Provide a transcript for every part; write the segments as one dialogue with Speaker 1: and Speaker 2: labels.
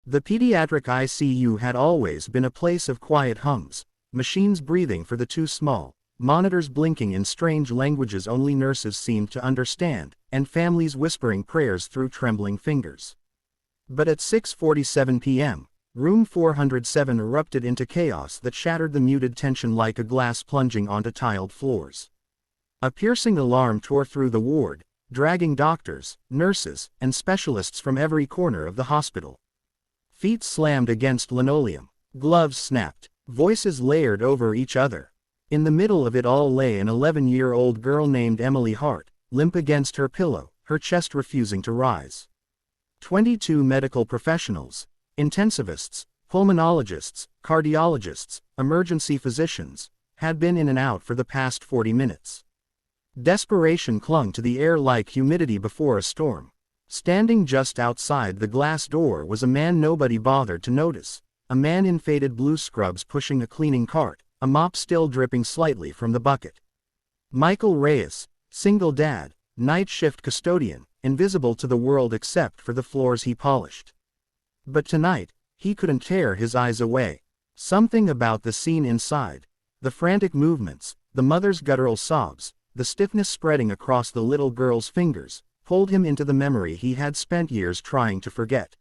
Speaker 1: The pediatric ICU had always been a place of quiet hums, machines breathing for the too small, monitors blinking in strange languages only nurses seemed to understand, and families whispering prayers through trembling fingers. But at 6:47 p.m., room 407 erupted into chaos that shattered the muted tension like a glass plunging onto tiled floors. A piercing alarm tore through the ward, dragging doctors, nurses, and specialists from every corner of the hospital. Feet slammed against linoleum, gloves snapped, voices layered over each other. In the middle of it all lay an 11-year-old girl named Emily Hart, limp against her pillow, her chest refusing to rise. 22 medical professionals, intensivists, pulmonologists, cardiologists, emergency physicians, had been in and out for the past 40 minutes. Desperation clung to the air like humidity before a storm. Standing just outside the glass door was a man nobody bothered to notice, a man in faded blue scrubs pushing a cleaning cart, a mop still dripping slightly from the bucket. Michael Reyes, single dad, night shift custodian, invisible to the world except for the floors he polished. But tonight, he couldn't tear his eyes away. Something about the scene inside, the frantic movements, the mother's guttural sobs, the stiffness spreading across the little girl's fingers, pulled him into the memory he had spent years trying to forget.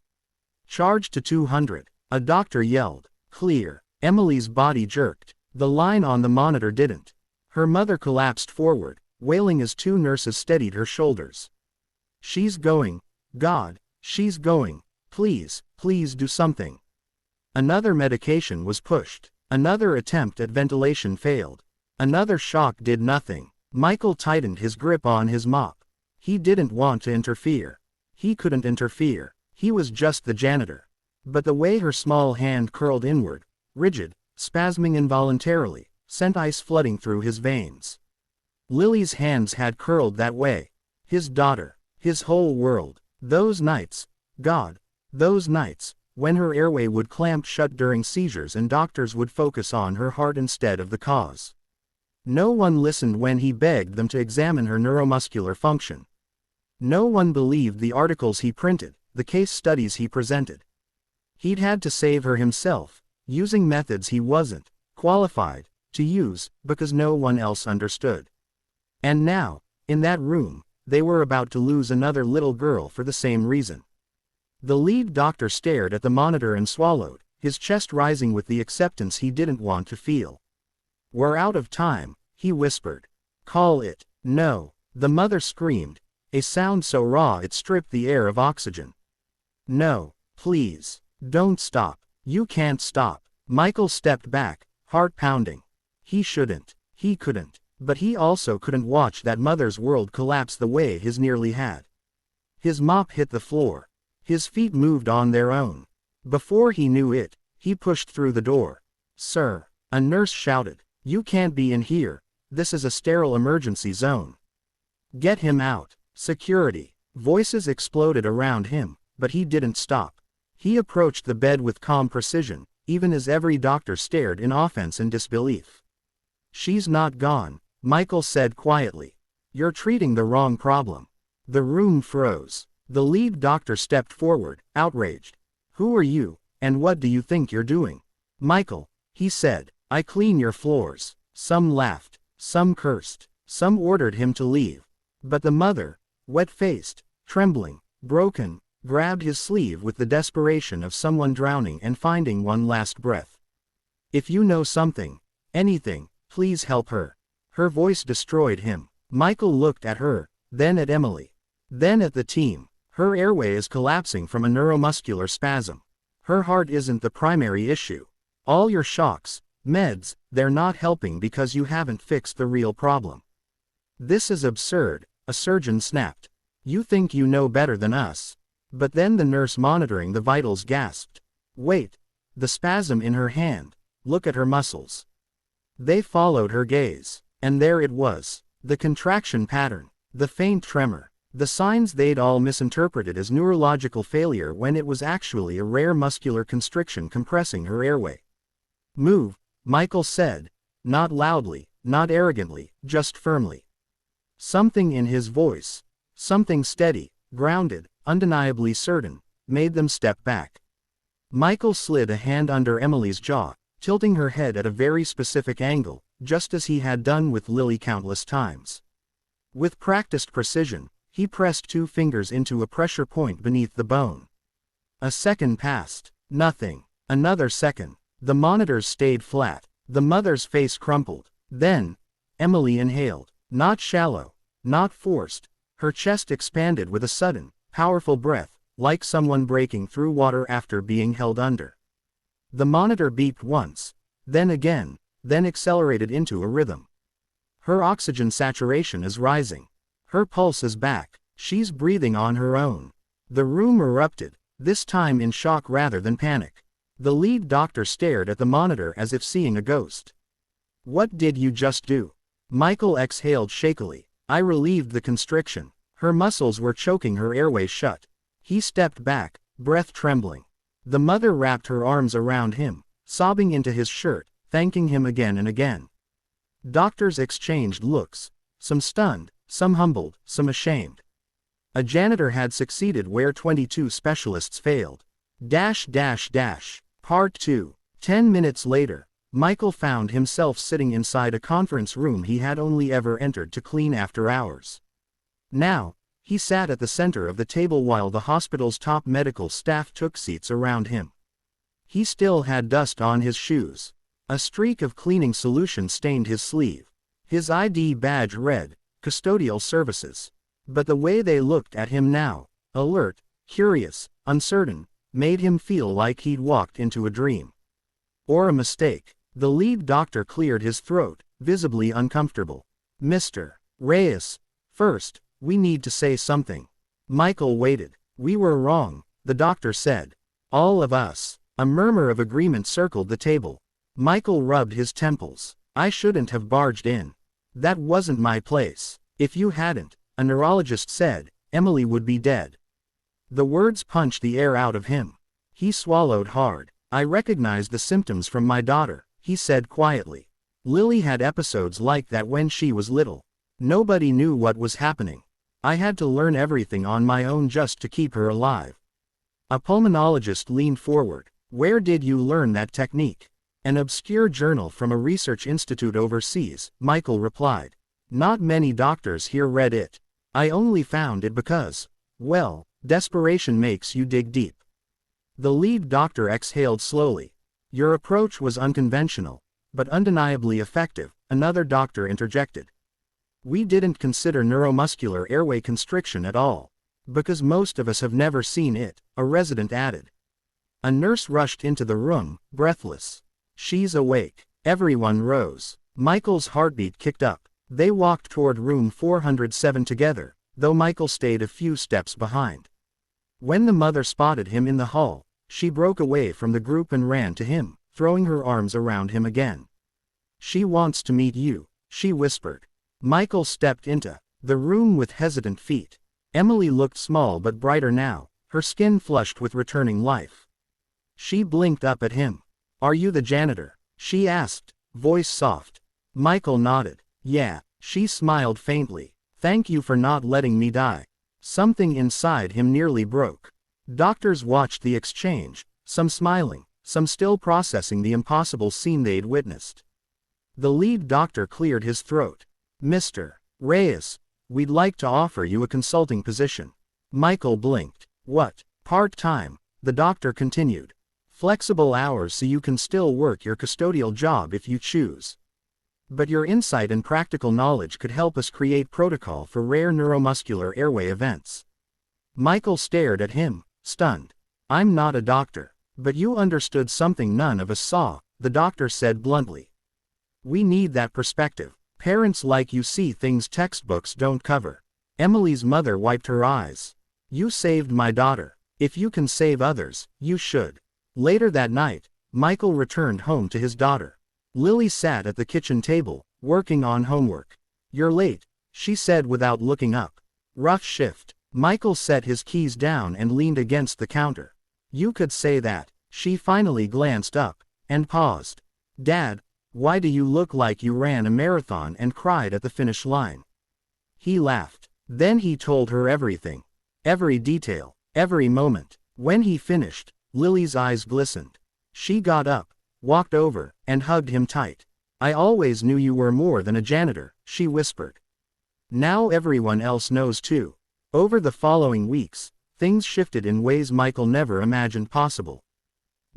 Speaker 1: Charge to 200, a doctor yelled. Clear. Emily's body jerked. The line on the monitor didn't. Her mother collapsed forward, wailing as two nurses steadied her shoulders. She's going. God, she's going. Please, please do something. Another medication was pushed. Another attempt at ventilation failed. Another shock did nothing. Michael tightened his grip on his mop. He didn't want to interfere. He couldn't interfere. He was just the janitor. But the way her small hand curled inward, rigid, spasming involuntarily, sent ice flooding through his veins. Lily's hands had curled that way. His daughter. His whole world. Those nights. God. Those nights, when her airway would clamp shut during seizures and doctors would focus on her heart instead of the cause. No one listened when he begged them to examine her neuromuscular function. No one believed the articles he printed, the case studies he presented. He'd had to save her himself, using methods he wasn't qualified to use because no one else understood. And now, in that room, they were about to lose another little girl for the same reason. The lead doctor stared at the monitor and swallowed, his chest rising with the acceptance he didn't want to feel. We're out of time, he whispered. Call it. No, the mother screamed, a sound so raw it stripped the air of oxygen. No, please, don't stop. You can't stop. Michael stepped back, heart pounding. He shouldn't. He couldn't. But he also couldn't watch that mother's world collapse the way his nearly had. His mop hit the floor. His feet moved on their own. Before he knew it, he pushed through the door. Sir, a nurse shouted. You can't be in here. This is a sterile emergency zone. Get him out. Security. Voices exploded around him, but he didn't stop. He approached the bed with calm precision, even as every doctor stared in offense and disbelief. She's not gone, Michael said quietly. You're treating the wrong problem. The room froze. The lead doctor stepped forward, outraged. Who are you, and what do you think you're doing? Michael, he said, I clean your floors. Some laughed, some cursed, some ordered him to leave. But the mother, wet-faced, trembling, broken, grabbed his sleeve with the desperation of someone drowning and finding one last breath. If you know something, anything, please help her. Her voice destroyed him. Michael looked at her, then at Emily. Then at the team. Her airway is collapsing from a neuromuscular spasm. Her heart isn't the primary issue. All your shocks, meds, they're not helping because you haven't fixed the real problem. This is absurd, a surgeon snapped. You think you know better than us. But then the nurse monitoring the vitals gasped. Wait. The spasm in her hand. Look at her muscles. They followed her gaze. And there it was. The contraction pattern. The faint tremor. The signs they'd all misinterpreted as neurological failure when it was actually a rare muscular constriction compressing her airway. Move, Michael said. Not loudly, not arrogantly, just firmly. Something in his voice, something steady, grounded, undeniably certain, made them step back. Michael slid a hand under Emily's jaw, tilting her head at a very specific angle, just as he had done with Lily countless times. With practiced precision, he pressed 2 fingers into a pressure point beneath the bone. A second passed. Nothing. Another second. The monitors stayed flat. The mother's face crumpled. Then, Emily inhaled. Not shallow. Not forced. Her chest expanded with a sudden, powerful breath, like someone breaking through water after being held under. The monitor beeped once, then again, then accelerated into a rhythm. Her oxygen saturation is rising. Her pulse is back. She's breathing on her own. The room erupted, this time in shock rather than panic. The lead doctor stared at the monitor as if seeing a ghost. "What did you just do?" Michael exhaled shakily. "I relieved the constriction." Her muscles were choking her airway shut. He stepped back, breath trembling. The mother wrapped her arms around him, sobbing into his shirt, thanking him again and again. Doctors exchanged looks, some stunned, some humbled, some ashamed. A janitor had succeeded where 22 specialists failed. Part 2. 10 minutes later, Michael found himself sitting inside a conference room he had only ever entered to clean after hours. Now, he sat at the center of the table while the hospital's top medical staff took seats around him. He still had dust on his shoes. A streak of cleaning solution stained his sleeve. His ID badge read, Custodial Services. But the way they looked at him now, alert, curious, uncertain, made him feel like he'd walked into a dream. Or a mistake. The lead doctor cleared his throat, visibly uncomfortable. "Mr. Reyes, first, we need to say something." Michael waited. "We were wrong," the doctor said. "All of us." A murmur of agreement circled the table. Michael rubbed his temples. "I shouldn't have barged in. That wasn't my place. If you hadn't," a neurologist said, "Emily would be dead." The words punched the air out of him. He swallowed hard. "I recognized the symptoms from my daughter," he said quietly. "Lily had episodes like that when she was little. Nobody knew what was happening. I had to learn everything on my own just to keep her alive." A pulmonologist leaned forward. "Where did you learn that technique?" "An obscure journal from a research institute overseas," Michael replied. "Not many doctors here read it. I only found it because, well, desperation makes you dig deep." The lead doctor exhaled slowly. "Your approach was unconventional, but undeniably effective," another doctor interjected. "We didn't consider neuromuscular airway constriction at all, because most of us have never seen it," a resident added. A nurse rushed into the room, breathless. "She's awake." Everyone rose. Michael's heartbeat kicked up. They walked toward room 407 together, though Michael stayed a few steps behind. When the mother spotted him in the hall, she broke away from the group and ran to him, throwing her arms around him again. "She wants to meet you," she whispered. Michael stepped into the room with hesitant feet. Emily looked small but brighter now, her skin flushed with returning life. She blinked up at him. "Are you the janitor?" she asked, voice soft. Michael nodded. "Yeah." She smiled faintly. "Thank you for not letting me die." Something inside him nearly broke. Doctors watched the exchange, some smiling, some still processing the impossible scene they'd witnessed. The lead doctor cleared his throat. "Mr. Reyes, we'd like to offer you a consulting position." Michael blinked. "What?" "Part-time," the doctor continued. "Flexible hours so you can still work your custodial job if you choose. But your insight and practical knowledge could help us create protocol for rare neuromuscular airway events." Michael stared at him, stunned. "I'm not a doctor. But you understood something none of us saw," the doctor said bluntly. "We need that perspective. Parents like you see things textbooks don't cover." Emily's mother wiped her eyes. "You saved my daughter. If you can save others, you should." Later that night, Michael returned home to his daughter. Lily sat at the kitchen table, working on homework. "You're late," she said without looking up. "Rough shift." Michael set his keys down and leaned against the counter. "You could say that." She finally glanced up, and paused. "Dad, why do you look like you ran a marathon and cried at the finish line?" He laughed. Then he told her everything. Every detail, every moment. When he finished, Lily's eyes glistened. She got up, walked over, and hugged him tight. I always knew you were more than a janitor, she whispered. Now everyone else knows too. Over the following weeks, things shifted in ways Michael never imagined possible.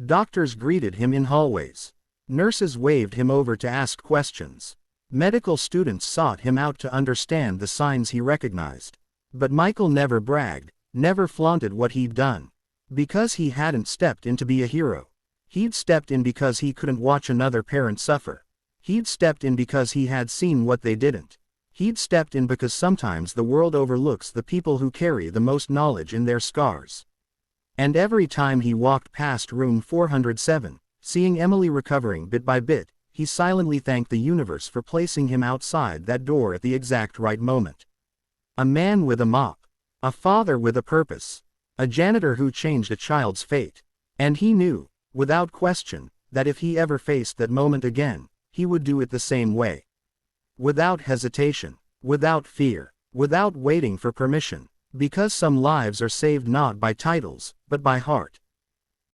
Speaker 1: Doctors greeted him in hallways. Nurses waved him over to ask questions. Medical students sought him out to understand the signs he recognized. But Michael never bragged, never flaunted what he'd done. Because he hadn't stepped in to be a hero. He'd stepped in because he couldn't watch another parent suffer. He'd stepped in because he had seen what they didn't. He'd stepped in because sometimes the world overlooks the people who carry the most knowledge in their scars. And every time he walked past room 407, seeing Emily recovering bit by bit, he silently thanked the universe for placing him outside that door at the exact right moment. A man with a mop. A father with a purpose. A janitor who changed a child's fate. And he knew, without question, that if he ever faced that moment again, he would do it the same way. Without hesitation, without fear, without waiting for permission, because some lives are saved not by titles, but by heart.